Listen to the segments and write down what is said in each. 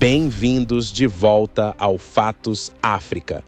Bem-vindos de volta ao Fatos África.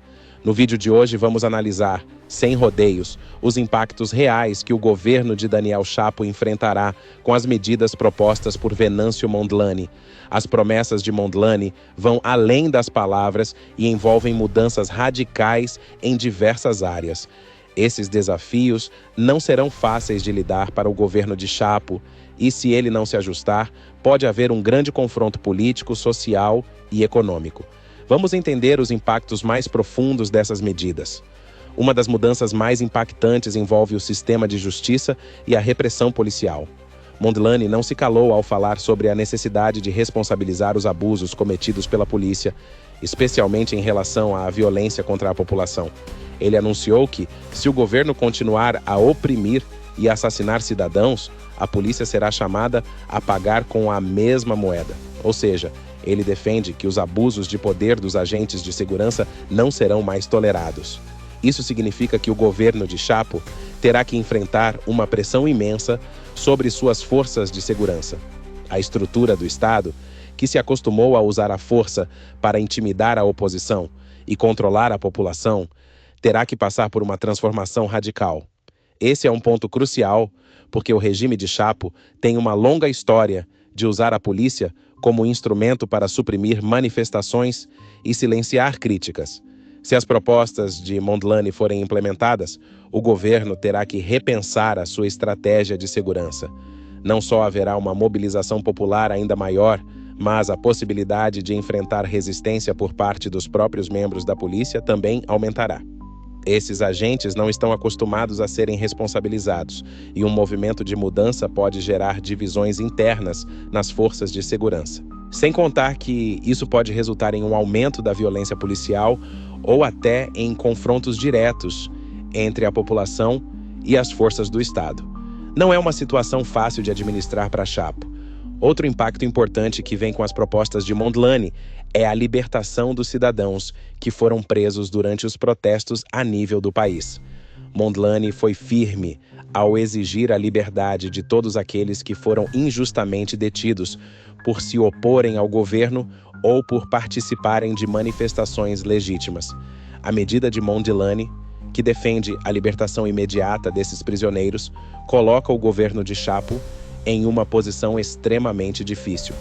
No vídeo de hoje vamos analisar, sem rodeios, os impactos reais que o governo de Daniel Chapo enfrentará com as medidas propostas por Venâncio Mondlane. As promessas de Mondlane vão além das palavras e envolvem mudanças radicais em diversas áreas. Esses desafios não serão fáceis de lidar para o governo de Chapo e, se ele não se ajustar, pode haver um grande confronto político, social e econômico. Vamos entender os impactos mais profundos dessas medidas. Uma das mudanças mais impactantes envolve o sistema de justiça e a repressão policial. Mondlane não se calou ao falar sobre a necessidade de responsabilizar os abusos cometidos pela polícia, especialmente em relação à violência contra a população. Ele anunciou que, se o governo continuar a oprimir e assassinar cidadãos, a polícia será chamada a pagar com a mesma moeda. Ou seja, ele defende que os abusos de poder dos agentes de segurança não serão mais tolerados. Isso significa que o governo de Chapo terá que enfrentar uma pressão imensa sobre suas forças de segurança. A estrutura do Estado, que se acostumou a usar a força para intimidar a oposição e controlar a população, terá que passar por uma transformação radical. Esse é um ponto crucial, porque o regime de Chapo tem uma longa história de usar a polícia como instrumento para suprimir manifestações e silenciar críticas. Se as propostas de Mondlane forem implementadas, o governo terá que repensar a sua estratégia de segurança. Não só haverá uma mobilização popular ainda maior, mas a possibilidade de enfrentar resistência por parte dos próprios membros da polícia também aumentará. Esses agentes não estão acostumados a serem responsabilizados, e um movimento de mudança pode gerar divisões internas nas forças de segurança. Sem contar que isso pode resultar em um aumento da violência policial ou até em confrontos diretos entre a população e as forças do Estado. Não é uma situação fácil de administrar para Chapo. Outro impacto importante que vem com as propostas de Mondlane é a libertação dos cidadãos que foram presos durante os protestos a nível do país. Mondlane foi firme ao exigir a liberdade de todos aqueles que foram injustamente detidos por se oporem ao governo ou por participarem de manifestações legítimas. A medida de Mondlane, que defende a libertação imediata desses prisioneiros, coloca o governo de Chapo em uma posição extremamente difícil.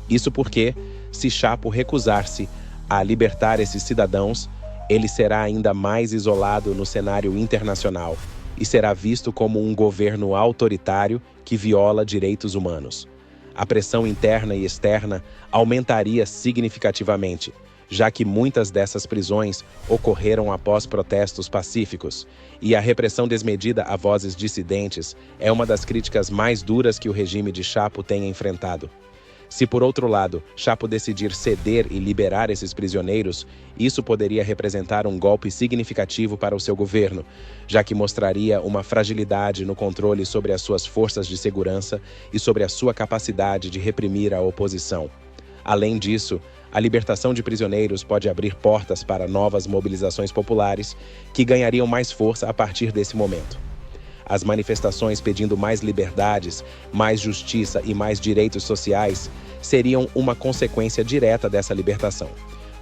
Isso porque, se Chapo recusar-se a libertar esses cidadãos, ele será ainda mais isolado no cenário internacional e será visto como um governo autoritário que viola direitos humanos. A pressão interna e externa aumentaria significativamente, já que muitas dessas prisões ocorreram após protestos pacíficos, e a repressão desmedida a vozes dissidentes é uma das críticas mais duras que o regime de Chapo tem enfrentado. Se, por outro lado, Chapo decidir ceder e liberar esses prisioneiros, isso poderia representar um golpe significativo para o seu governo, já que mostraria uma fragilidade no controle sobre as suas forças de segurança e sobre a sua capacidade de reprimir a oposição. Além disso, a libertação de prisioneiros pode abrir portas para novas mobilizações populares que ganhariam mais força a partir desse momento. As manifestações pedindo mais liberdades, mais justiça e mais direitos sociais seriam uma consequência direta dessa libertação.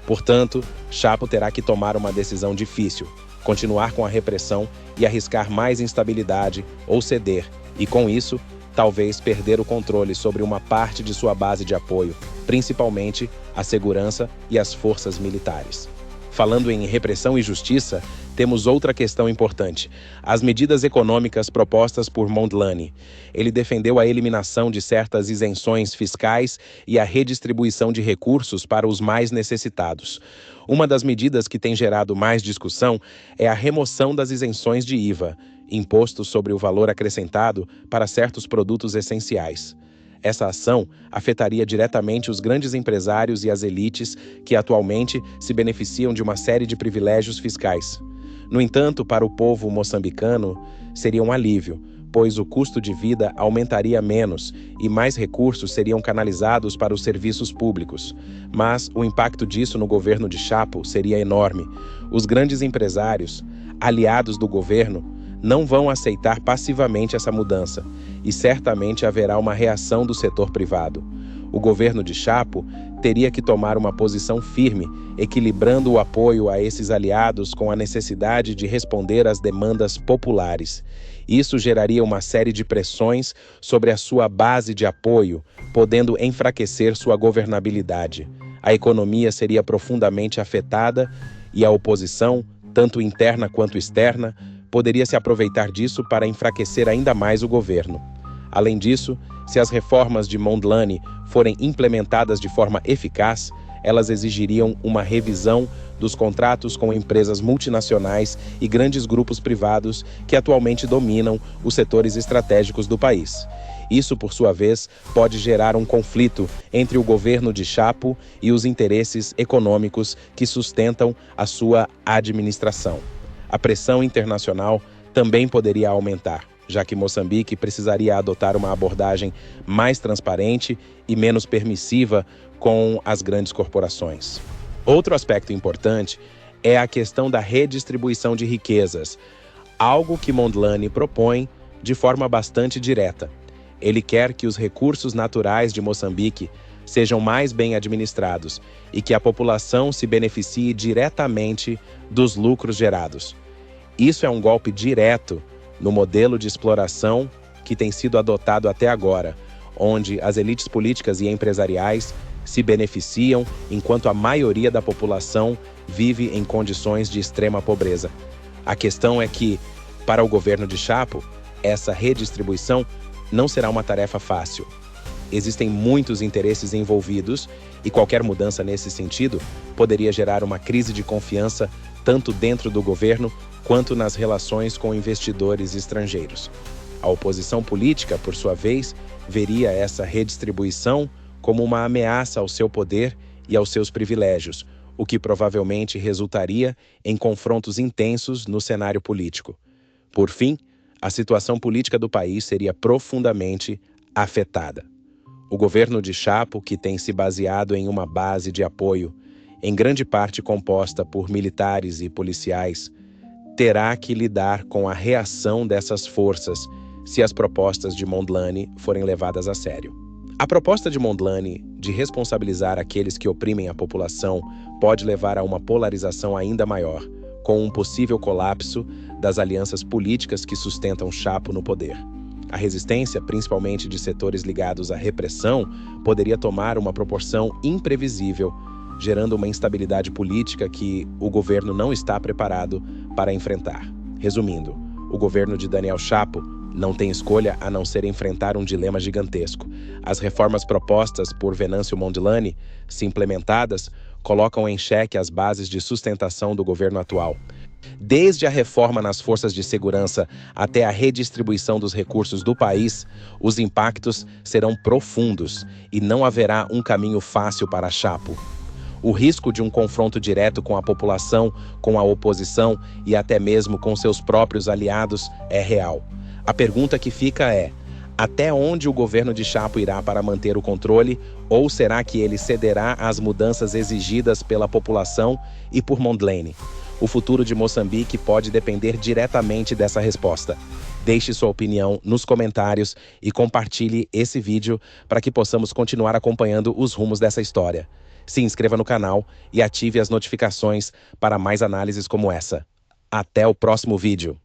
Portanto, Chapo terá que tomar uma decisão difícil: continuar com a repressão e arriscar mais instabilidade ou ceder, e com isso, talvez perder o controle sobre uma parte de sua base de apoio, principalmente a segurança e as forças militares. Falando em repressão e justiça, temos outra questão importante: as medidas econômicas propostas por Mondlane. Ele defendeu a eliminação de certas isenções fiscais e a redistribuição de recursos para os mais necessitados. Uma das medidas que tem gerado mais discussão é a remoção das isenções de IVA, imposto sobre o valor acrescentado para certos produtos essenciais. Essa ação afetaria diretamente os grandes empresários e as elites que atualmente se beneficiam de uma série de privilégios fiscais. No entanto, para o povo moçambicano, seria um alívio, pois o custo de vida aumentaria menos e mais recursos seriam canalizados para os serviços públicos. Mas o impacto disso no governo de Chapo seria enorme. Os grandes empresários, aliados do governo, não vão aceitar passivamente essa mudança, e certamente haverá uma reação do setor privado. O governo de Chapo teria que tomar uma posição firme, equilibrando o apoio a esses aliados com a necessidade de responder às demandas populares. Isso geraria uma série de pressões sobre a sua base de apoio, podendo enfraquecer sua governabilidade. A economia seria profundamente afetada e a oposição, tanto interna quanto externa, poderia se aproveitar disso para enfraquecer ainda mais o governo. Além disso, se as reformas de Mondlane forem implementadas de forma eficaz, elas exigiriam uma revisão dos contratos com empresas multinacionais e grandes grupos privados que atualmente dominam os setores estratégicos do país. Isso, por sua vez, pode gerar um conflito entre o governo de Chapo e os interesses econômicos que sustentam a sua administração. A pressão internacional também poderia aumentar, já que Moçambique precisaria adotar uma abordagem mais transparente e menos permissiva com as grandes corporações. Outro aspecto importante é a questão da redistribuição de riquezas, algo que Mondlane propõe de forma bastante direta. Ele quer que os recursos naturais de Moçambique sejam mais bem administrados e que a população se beneficie diretamente dos lucros gerados. Isso é um golpe direto no modelo de exploração que tem sido adotado até agora, onde as elites políticas e empresariais se beneficiam enquanto a maioria da população vive em condições de extrema pobreza. A questão é que, para o governo de Chapo, essa redistribuição não será uma tarefa fácil. Existem muitos interesses envolvidos e qualquer mudança nesse sentido poderia gerar uma crise de confiança tanto dentro do governo quanto nas relações com investidores estrangeiros. A oposição política, por sua vez, veria essa redistribuição como uma ameaça ao seu poder e aos seus privilégios, o que provavelmente resultaria em confrontos intensos no cenário político. Por fim, a situação política do país seria profundamente afetada. O governo de Chapo, que tem se baseado em uma base de apoio, em grande parte composta por militares e policiais, terá que lidar com a reação dessas forças se as propostas de Mondlane forem levadas a sério. A proposta de Mondlane de responsabilizar aqueles que oprimem a população pode levar a uma polarização ainda maior, com um possível colapso das alianças políticas que sustentam Chapo no poder. A resistência, principalmente de setores ligados à repressão, poderia tomar uma proporção imprevisível, gerando uma instabilidade política que o governo não está preparado para enfrentar. Resumindo, o governo de Daniel Chapo não tem escolha a não ser enfrentar um dilema gigantesco. As reformas propostas por Venâncio Mondlane, se implementadas, colocam em xeque as bases de sustentação do governo atual. Desde a reforma nas forças de segurança até a redistribuição dos recursos do país, os impactos serão profundos e não haverá um caminho fácil para Chapo. O risco de um confronto direto com a população, com a oposição e até mesmo com seus próprios aliados é real. A pergunta que fica é: até onde o governo de Chapo irá para manter o controle, ou será que ele cederá às mudanças exigidas pela população e por Mondlane? O futuro de Moçambique pode depender diretamente dessa resposta. Deixe sua opinião nos comentários e compartilhe esse vídeo para que possamos continuar acompanhando os rumos dessa história. Se inscreva no canal e ative as notificações para mais análises como essa. Até o próximo vídeo.